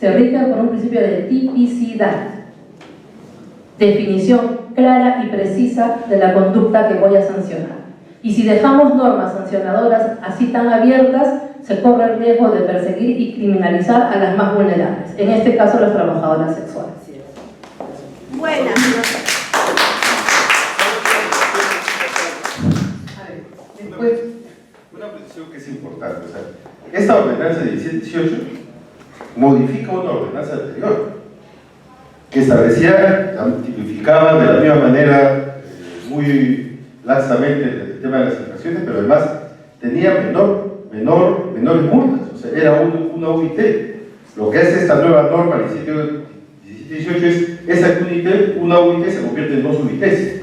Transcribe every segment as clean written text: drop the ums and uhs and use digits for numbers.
se rige por un principio de tipicidad, definición clara y precisa de la conducta que voy a sancionar. Y si dejamos normas sancionadoras así tan abiertas, se corre el riesgo de perseguir y criminalizar a las más vulnerables, en este caso las trabajadoras sexuales. Buena. Después, una precisión que es importante. O sea, esta ordenanza de 1718 modifica una ordenanza anterior que establecía, tipificaba de la misma manera, muy laxamente el tema de las infracciones, pero además tenía menores multas. O sea, era una UIT. Lo que hace esta nueva norma, el 1718, es esa una UIT se convierte en 2 UITs.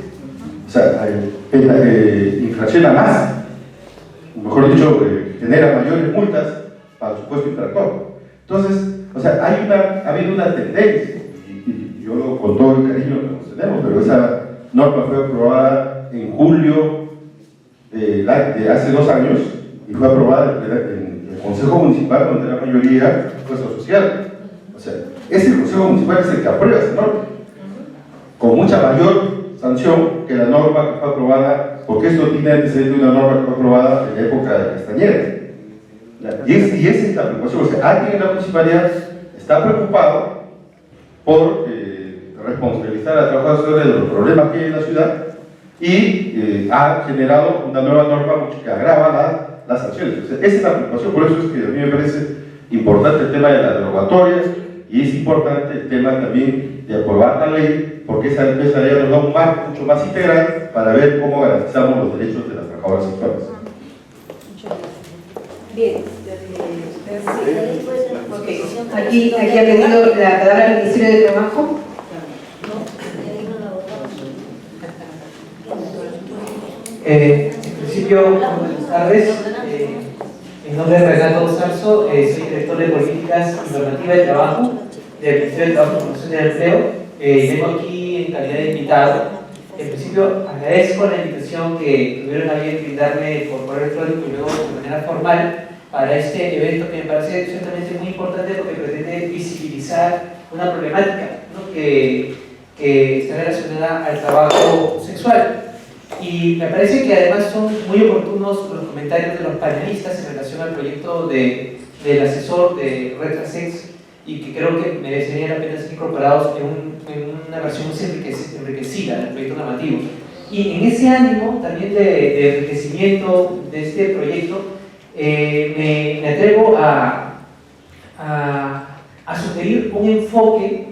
O sea, infracciona más, mejor dicho, genera mayores multas para el supuesto infractor. Entonces, o sea, ha habido una tendencia, y yo con todo el cariño que nos tenemos, pero esa norma fue aprobada en julio de hace 2 años y fue aprobada en el Consejo Municipal, donde la mayoría fuerza social. O sea, ese Consejo Municipal es el que aprueba esa norma, con mucha mayor sanción que la norma que fue aprobada, porque esto tiene antecedente de una norma que fue aprobada en la época de Castañeda. Y esa es la preocupación. O sea, alguien en la municipalidad está preocupado por responsabilizar a trabajadores de los problemas que hay en la ciudad y ha generado una nueva norma que agrava las sanciones. O sea, esa es la preocupación. Por eso es que a mí me parece importante el tema de las derogatorias y es importante el tema también de aprobar la ley, porque esa ley nos da un marco mucho más integral para ver cómo garantizamos los derechos de las trabajadoras sexuales. Bien. Okay. Aquí ha pedido la palabra el Ministerio de Trabajo. En principio, buenas tardes. Mi nombre es Renato Sarzo, soy director de Políticas y Normativa de Trabajo del Ministerio de Trabajo y Promoción del Empleo. Vengo aquí en calidad de invitado. En principio, agradezco la invitación que tuvieron a bien brindarme por correo electrónico y luego de manera formal para este evento que me parece ciertamente muy importante porque pretende visibilizar una problemática, ¿no? que está relacionada al trabajo sexual. Y me parece que además son muy oportunos los comentarios de los panelistas en relación al proyecto del asesor de Retrasex y que creo que merecerían la pena ser incorporados en una versión enriquecida del proyecto normativo. Y en ese ánimo también de enriquecimiento de este proyecto, me atrevo a sugerir un enfoque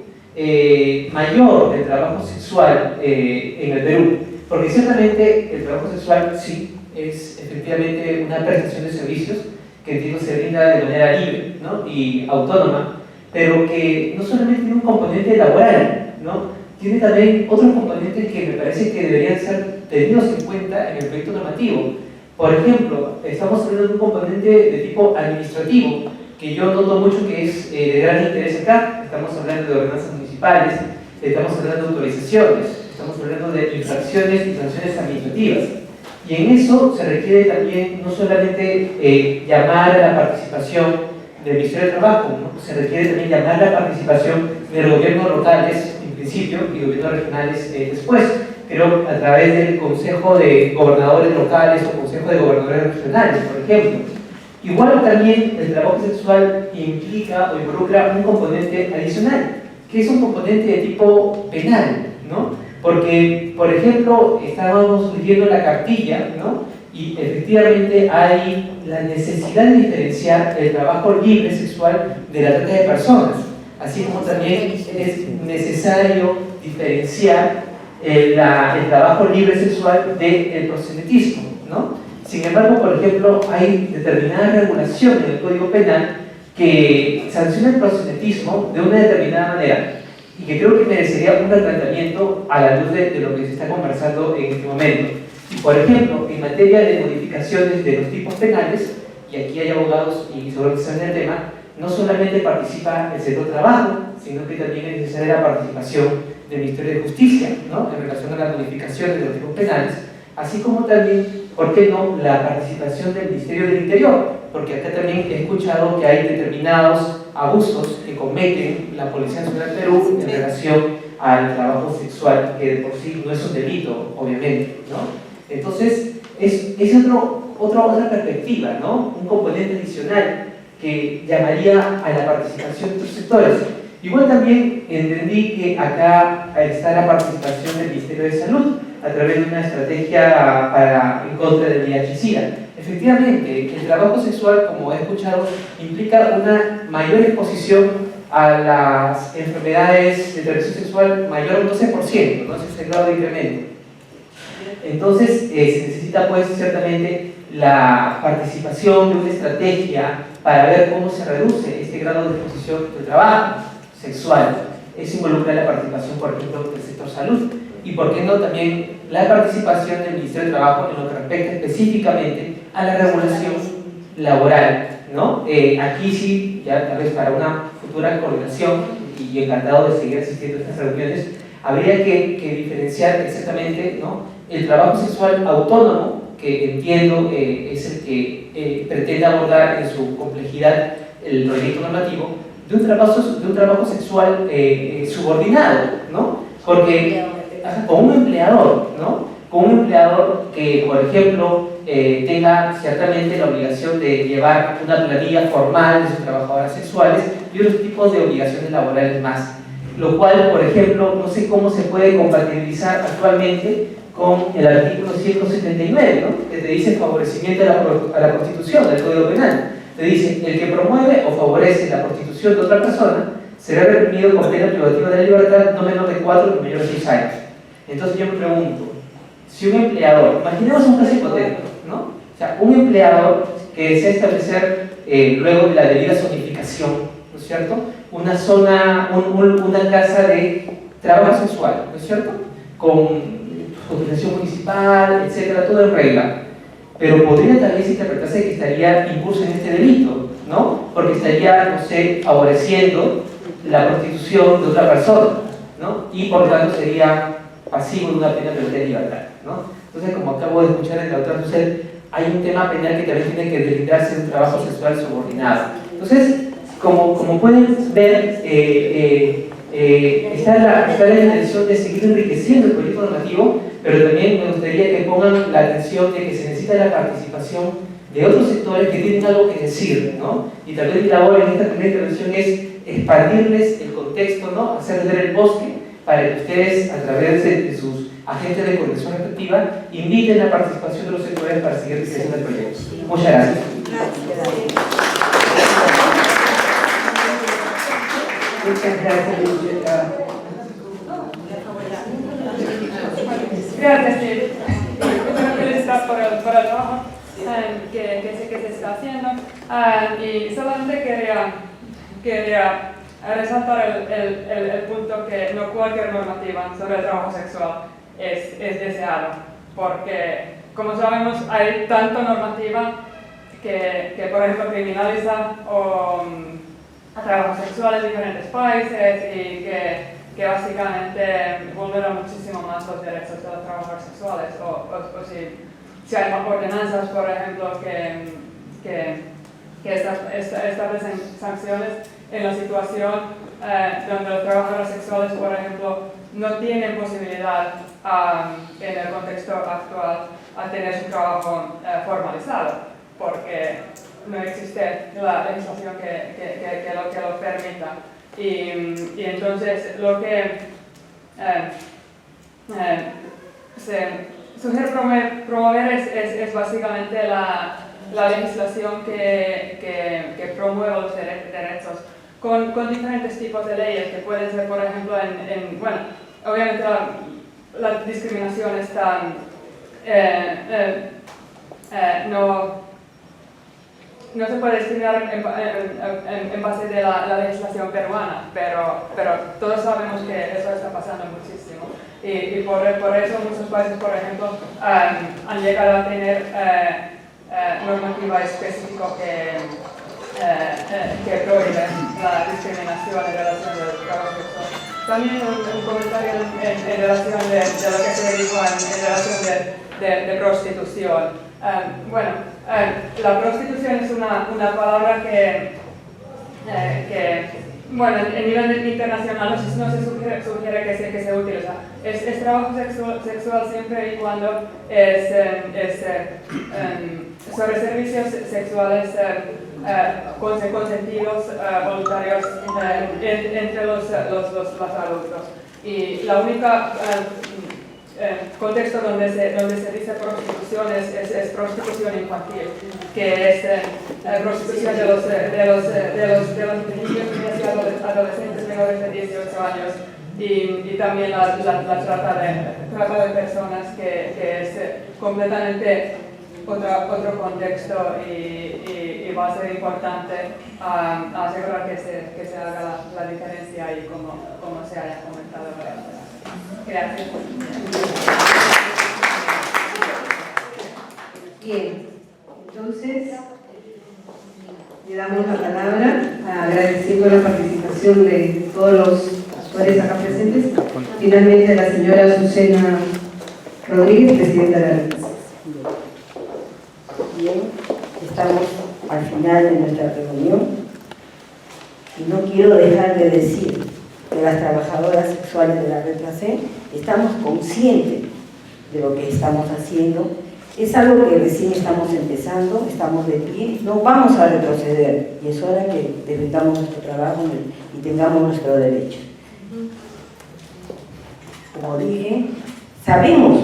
mayor del trabajo sexual en el Perú, porque ciertamente el trabajo sexual sí es efectivamente una prestación de servicios que entiendo se brinda de manera libre, ¿no? y autónoma, pero que no solamente tiene un componente laboral, ¿no? tiene también otros componentes que me parece que deberían ser tenidos en cuenta en el proyecto normativo. Por ejemplo, estamos hablando de un componente de tipo administrativo, que yo noto mucho que es de gran interés acá. Estamos hablando de ordenanzas municipales, estamos hablando de autorizaciones, estamos hablando de infracciones y sanciones administrativas. Y en eso se requiere también no solamente llamar a la participación del Ministerio de Trabajo, ¿no? se requiere también llamar a la participación de los gobiernos locales, en principio, y gobiernos regionales después. Pero a través del Consejo de Gobernadores Locales o Consejo de Gobernadores Regionales, por ejemplo. Igual también el trabajo sexual implica o involucra un componente adicional, que es un componente de tipo penal, ¿no? Porque, por ejemplo, estábamos leyendo la cartilla, ¿no? Y efectivamente hay la necesidad de diferenciar el trabajo libre sexual de la trata de personas, así como también es necesario diferenciar el trabajo libre sexual del proxenetismo, ¿no? Sin embargo, por ejemplo, hay determinadas regulaciones en el Código Penal que sancionan el proxenetismo de una determinada manera y que creo que merecería un replanteamiento a la luz de lo que se está conversando en este momento. Y por ejemplo, en materia de modificaciones de los tipos penales, y aquí hay abogados y seguro saben el tema, no solamente participa el sector trabajo, sino que también es necesaria la participación del Ministerio de Justicia, ¿no? en relación a las modificaciones de los tipos penales, así como también, ¿por qué no?, la participación del Ministerio del Interior, porque acá también he escuchado que hay determinados abusos en cometen la Policía Nacional del Perú en relación al trabajo sexual, que de por sí no es un delito, obviamente, ¿no? Entonces, es otra perspectiva, ¿no? Un componente adicional que llamaría a la participación de otros sectores. Igual también entendí que acá está la participación del Ministerio de Salud a través de una estrategia en contra del VIH-Sida. Efectivamente, el trabajo sexual, como he escuchado, implica una mayor exposición a las enfermedades de transmisión sexual mayor a un 12%, ¿no? Ese es el grado de incremento. Entonces, se necesita pues ciertamente la participación de una estrategia para ver cómo se reduce este grado de exposición del trabajo sexual. Eso involucra la participación, por ejemplo, del sector salud y, por qué no, también la participación del Ministerio de Trabajo en lo que respecta específicamente a la regulación laboral, ¿no? Aquí sí, ya tal vez para una futura coordinación, y encantado de seguir asistiendo a estas reuniones, habría que diferenciar exactamente, ¿no?, el trabajo sexual autónomo, que entiendo es el que pretende abordar en su complejidad el proyecto normativo, de un trabajo sexual subordinado, ¿no? Porque con un empleador, ¿no? Con un empleador que, por ejemplo, tenga ciertamente la obligación de llevar una planilla formal de sus trabajadoras sexuales y otros tipos de obligaciones laborales más. Lo cual, por ejemplo, no sé cómo se puede compatibilizar actualmente con el artículo 179, ¿no?, que te dice favorecimiento a la prostitución del Código Penal. Te dice, el que promueve o favorece la prostitución de otra persona será reprimido con pena privativa de la libertad no menor de 4 ni mayor de 6 años. Entonces yo me pregunto, si un empleador, imaginemos un caso hipotético, ¿no? O sea, un empleador que desea establecer, luego de la debida zonificación, ¿no es cierto?, una zona, una casa de trabajo sexual, ¿no es cierto?, con autorización municipal, etcétera, todo en regla. Pero podría tal vez interpretarse que estaría incurso en este delito, ¿no? Porque estaría, no sé, favoreciendo la prostitución de otra persona, ¿no? Y por lo tanto sería pasivo de una pena privativa de libertad, ¿no? Entonces, como acabo de escuchar en la otra usted, hay un tema penal que también tiene que delindarse de un trabajo sexual subordinado. Entonces, como pueden ver, está la intención de seguir enriqueciendo el proyecto normativo, pero también me gustaría que pongan la atención de que se necesita la participación de otros sectores que tienen algo que decir, ¿no? Y tal vez mi labor en esta primera intervención es expandirles el contexto, ¿no?, hacerles ver el bosque, para que ustedes, a través de sus agentes de coordinación respectiva, inviten la participación de los sectores para seguir creciendo el proyecto. Muchas gracias. Muchas gracias, ministro de Trabajo. Gracias, Steve. Quiero felicitar por el trabajo que sé que se está haciendo. Y solamente quería resaltar el punto que no cualquier normativa sobre el trabajo sexual es deseado, porque, como sabemos, hay tanta normativa que por ejemplo, criminaliza trabajos sexuales en diferentes países y que básicamente vulnera muchísimo más los derechos de los trabajadores sexuales, o si hay ordenanzas, por ejemplo, que establecen sanciones en la situación donde los trabajadores sexuales, por ejemplo, no tienen posibilidad en el contexto actual a tener su trabajo formalizado, porque no existe la legislación que lo permita. Y entonces lo que se sugiere promover es básicamente la legislación que promueve los derechos con diferentes tipos de leyes que pueden ser, por ejemplo, bueno, obviamente la discriminación está no se puede discriminar en base de la legislación peruana, pero todos sabemos que eso está pasando muchísimo. Y por eso muchos países, por ejemplo, han llegado a tener normativa específica que prohíbe la discriminación en relación al trabajo sexual. También un comentario en relación de lo que se dijo en relación de prostitución. Bueno, la prostitución es una palabra que bueno, en nivel internacional no se sugiere que se utiliza. Es trabajo sexual siempre y cuando sobre servicios sexuales consentidos, voluntarios entre los adultos. Y la única contexto donde se dice prostitución es prostitución infantil, que es prostitución de los niños y adolescentes menores de 18 años y también la trata de personas, que es completamente otro contexto y va a ser importante asegurar que se haga la diferencia y como se haya comentado antes. Gracias. Bien, entonces le damos la palabra, agradeciendo la participación de todos los actores acá presentes. Finalmente, la señora Azucena Rodríguez, presidenta de la República. Bien, estamos al final de nuestra reunión y no quiero dejar de decir que las trabajadoras sexuales de la Red Placer estamos conscientes de lo que estamos haciendo. Es algo que recién estamos empezando, estamos de pie, no vamos a retroceder y es hora que defendamos nuestro trabajo y tengamos nuestro derecho. Como dije, sabemos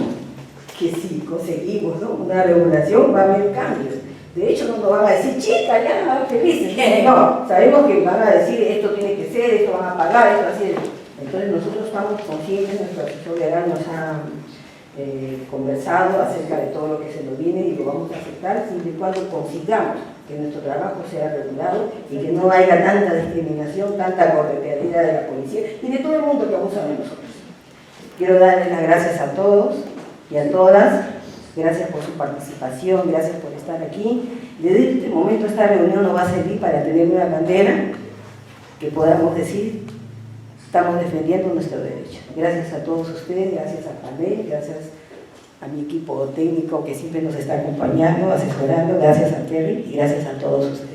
que si conseguimos, ¿no?, una regulación va a haber cambios. De hecho, no nos van a decir, chica, ya, felices. No, sabemos que van a decir, esto tiene que ser, esto van a pagar, esto así. Entonces nosotros estamos conscientes, nuestro asesor legal nos ha conversado acerca de todo lo que se nos viene y lo vamos a aceptar siempre y cuando consigamos que nuestro trabajo sea regulado y que no haya tanta discriminación, tanta correteadera de la policía y de todo el mundo que abusa de nosotros. Quiero darles las gracias a todos y a todas. Gracias por su participación, gracias por estar aquí. Desde este momento esta reunión nos va a servir para tener una bandera que podamos decir, estamos defendiendo nuestro derecho. Gracias a todos ustedes, gracias a Panel, gracias a mi equipo técnico que siempre nos está acompañando, asesorando, gracias a Terry y gracias a todos ustedes.